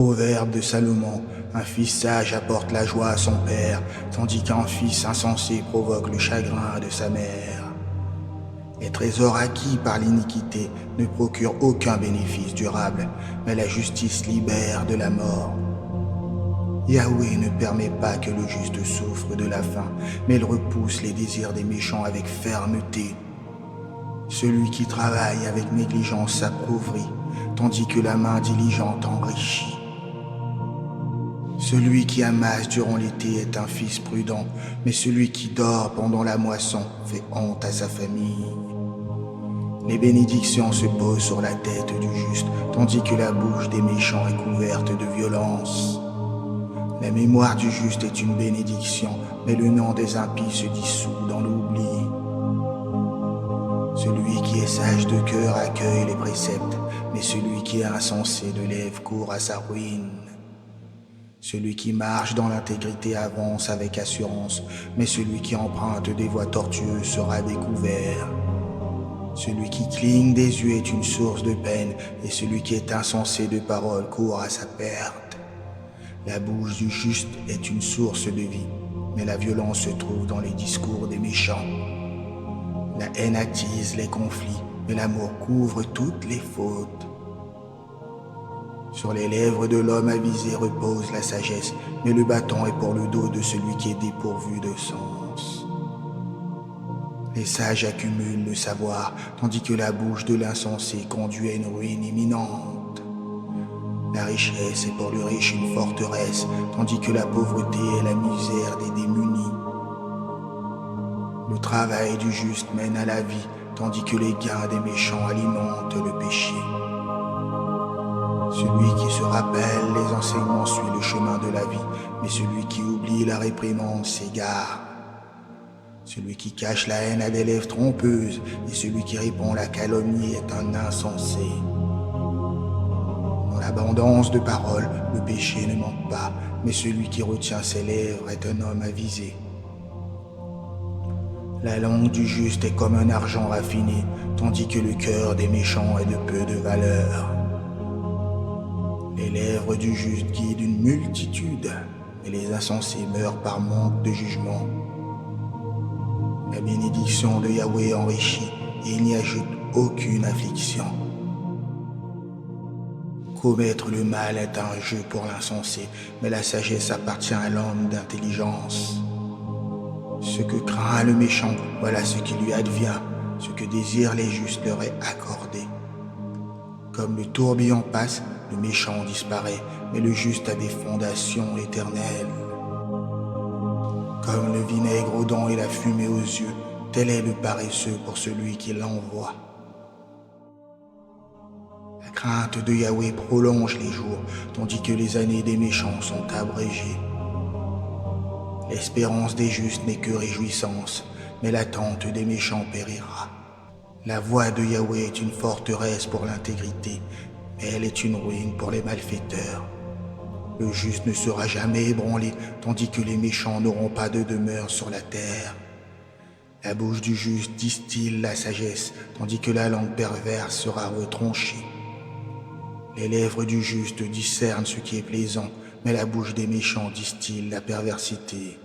Proverbe de Salomon, un fils sage apporte la joie à son père, tandis qu'un fils insensé provoque le chagrin de sa mère. Les trésors acquis par l'iniquité ne procurent aucun bénéfice durable, mais la justice libère de la mort. Yahweh ne permet pas que le juste souffre de la faim, mais il repousse les désirs des méchants avec fermeté. Celui qui travaille avec négligence s'appauvrit, tandis que la main diligente enrichit. Celui qui amasse durant l'été est un fils prudent, mais celui qui dort pendant la moisson fait honte à sa famille. Les bénédictions se posent sur la tête du juste, tandis que la bouche des méchants est couverte de violence. La mémoire du juste est une bénédiction, mais le nom des impies se dissout dans l'oubli. Celui qui est sage de cœur accueille les préceptes, mais celui qui est insensé de lèvres court à sa ruine. Celui qui marche dans l'intégrité avance avec assurance, mais celui qui emprunte des voies tortueuses sera découvert. Celui qui cligne des yeux est une source de peine, et celui qui est insensé de parole court à sa perte. La bouche du juste est une source de vie, mais la violence se trouve dans les discours des méchants. La haine attise les conflits, mais l'amour couvre toutes les fautes. Sur les lèvres de l'homme avisé repose la sagesse, mais le bâton est pour le dos de celui qui est dépourvu de sens. Les sages accumulent le savoir, tandis que la bouche de l'insensé conduit à une ruine imminente. La richesse est pour le riche une forteresse, tandis que la pauvreté est la misère des démunis. Le travail du juste mène à la vie, tandis que les gains des méchants alimentent le péché. Celui qui se rappelle les enseignements suit le chemin de la vie, mais celui qui oublie la réprimande s'égare. Celui qui cache la haine a des lèvres trompeuses, et celui qui répand la calomnie est un insensé. Dans l'abondance de paroles, le péché ne manque pas, mais celui qui retient ses lèvres est un homme avisé. La langue du juste est comme un argent raffiné, tandis que le cœur des méchants est de peu de valeur. Les lèvres du juste guident une multitude, mais les insensés meurent par manque de jugement. La bénédiction de Yahweh enrichit, et il n'y ajoute aucune affliction. Commettre le mal est un jeu pour l'insensé, mais la sagesse appartient à l'homme d'intelligence. Ce que craint le méchant, voilà ce qui lui advient, ce que désirent les justes leur est accordé. Comme le tourbillon passe, le méchant disparaît, mais le juste a des fondations éternelles. Comme le vinaigre aux dents et la fumée aux yeux, tel est le paresseux pour celui qui l'envoie. La crainte de Yahweh prolonge les jours, tandis que les années des méchants sont abrégées. L'espérance des justes n'est que réjouissance, mais l'attente des méchants périra. La voix de Yahweh est une forteresse pour l'intégrité, mais elle est une ruine pour les malfaiteurs. Le juste ne sera jamais ébranlé, tandis que les méchants n'auront pas de demeure sur la terre. La bouche du juste distille la sagesse, tandis que la langue perverse sera retranchée. Les lèvres du juste discernent ce qui est plaisant, mais la bouche des méchants distille la perversité.